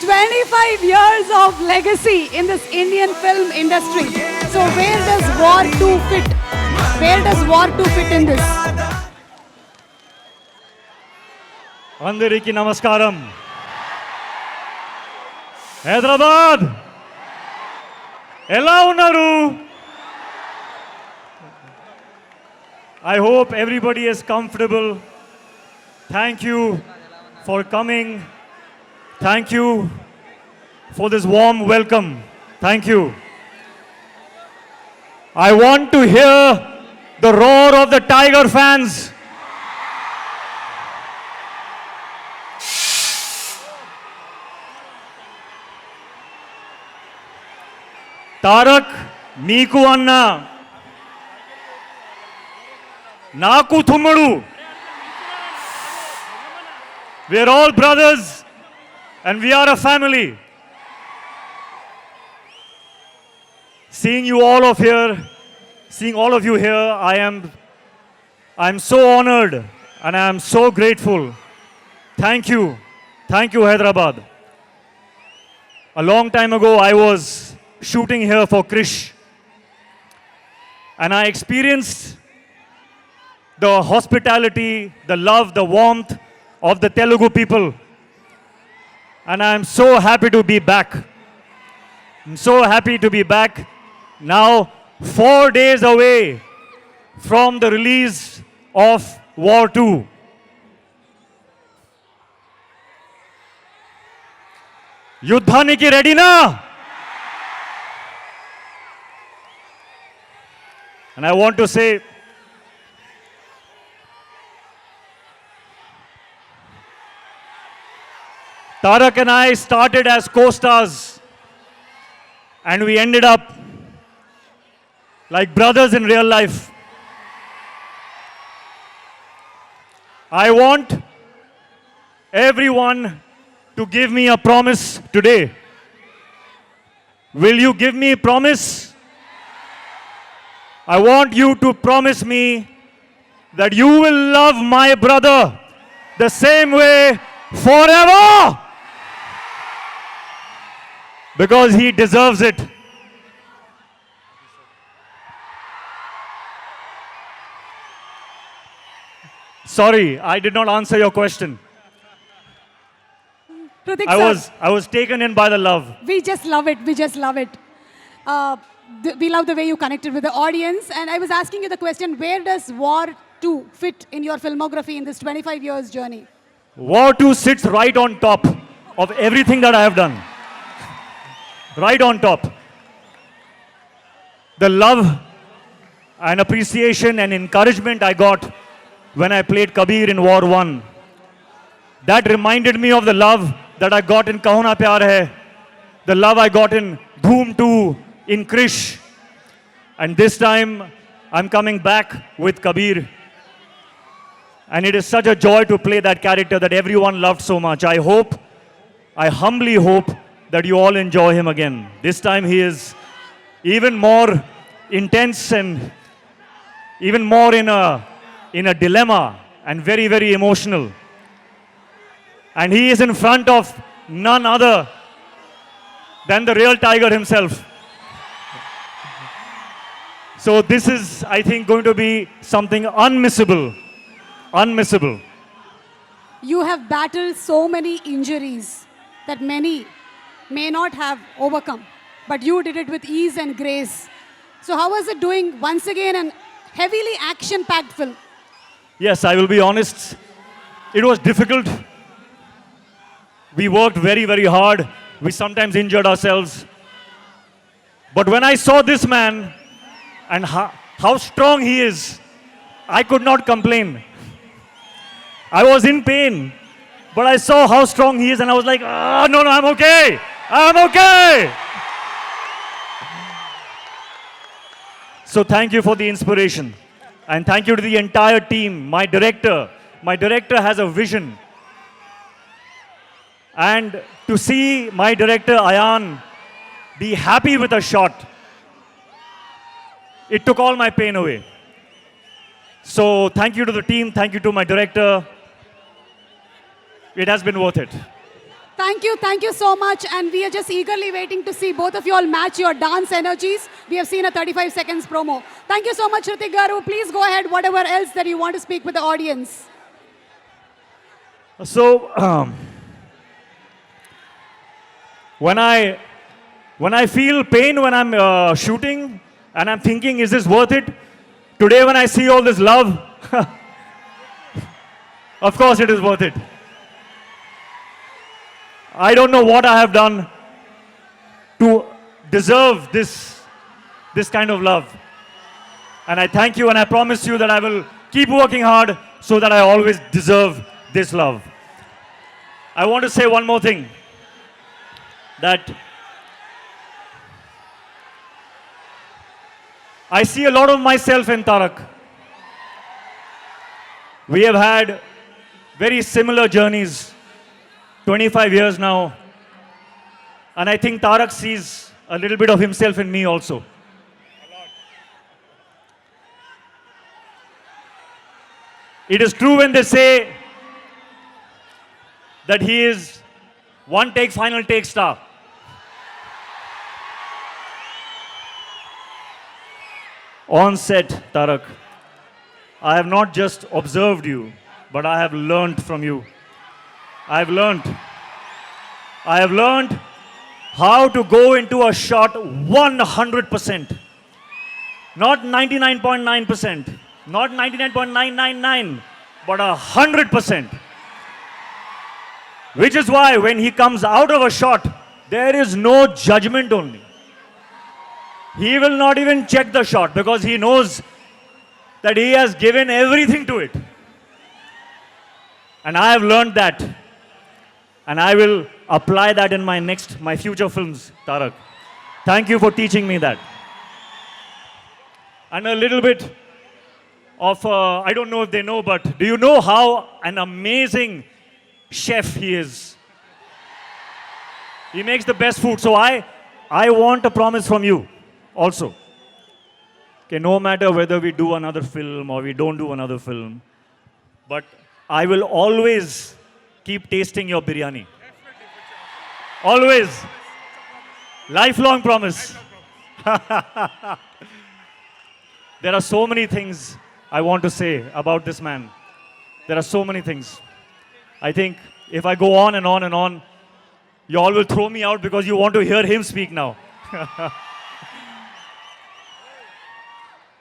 25 years of legacy in this Indian film industry. So where does War 2 fit? Where does War 2 fit in this? అందరికీ నమస్కారం. హైదరాబాద్ ఎలా ఉన్నారు? I hope everybody is comfortable. Thank you for coming. Thank you for this warm welcome. Thank you. I want to hear the roar of the Tiger fans. Tarak నీకు అన్న నాకు తుమ్ముడు. We are all brothers and we are a family. Seeing you all of here, seeing all of you here, I'm so honored and I am so grateful. Thank you. Thank you, Hyderabad. A long time ago I was shooting here for Krish and I experienced the hospitality, the love, the warmth of the Telugu people, and I am so happy to be back. I'm so happy to be back now, 4 days away from the release of War 2. యుద్ధానికి రెడీనా? And I want to say, Tarak and I started as co-stars and we ended up like brothers in real life. I want everyone to give me a promise today. Will you give me a promise? I want you to promise me that you will love my brother the same way forever. Because he deserves it. Sorry, I did not answer your question. Pratik I was taken in by the love. We just love it. We just love it. We love the way you connected with the audience. And I was asking you the question, where does War 2 fit in your filmography in this 25 years journey? War 2 sits right on top of everything that I have done. Right on top. The love and appreciation and encouragement I got when I played Kabir in War 1. That reminded me of the love that I got in Kaho Na Pyar Hai. The love I got in Dhoom 2, in Krish. And this time I'm coming back with Kabir. And it is such a joy to play that character that everyone loved so much. I humbly hope that you all enjoy him again. This time he is even more intense and even more in a dilemma and very, very emotional. And he is in front of none other than the real Tiger himself. So this is, I think, going to be something unmissable. Unmissable. You have battled so many injuries that many may not have overcome, but you did it with ease and grace. So how was it doing once again an heavily action-packed film? Yes, I will be honest. It was difficult. We worked very, very hard. We sometimes injured ourselves. But when I saw this man and how strong he is, I could not complain. I was in pain, but I saw how strong he is and I was like, no, I'm okay. I'm okay. So thank you for the inspiration. And thank you to the entire team, my director. My director has a vision. And to see my director, Ayan, be happy with a shot, it took all my pain away. So thank you to the team, thank you to my director. It has been worth it. Thank you so much. And we are just eagerly waiting to see both of you all match your dance energies. We have seen a 35 seconds promo. Thank you so much, Hrithik Garu. Please go ahead, whatever else that you want to speak with the audience. So, when I feel pain when I'm shooting and I'm thinking, is this worth it? Today, when I see all this love, of course it is worth it. I don't know what I have done to deserve this kind of love. And I thank you and I promise you that I will keep working hard so that I always deserve this love. I want to say one more thing, that I see a lot of myself in Tarak. We have had very similar journeys, 25 years now. And I think Tarak sees a little bit of himself in me also. It is true when they say that he is one take, final take star. On set, Tarak, I have not just observed you, but I have learned from you. I have learned how to go into a shot 100%. Not 99.9%, not 99.999, but 100%. Which is why when he comes out of a shot, there is no judgment only. He will not even check the shot because he knows that he has given everything to it. And I have learned that. And I will apply that in my future films, Tarak. Thank you for teaching me that. And a little bit of, I don't know if they know, but do you know how an amazing chef he is? He makes the best food. So I want a promise from you also. Okay, no matter whether we do another film or we don't do another film, but I will always keep tasting your biryani. Always. Lifelong promise. There are so many things I want to say about this man. There are so many things. I think if I go on and on and on, you all will throw me out because you want to hear him speak now.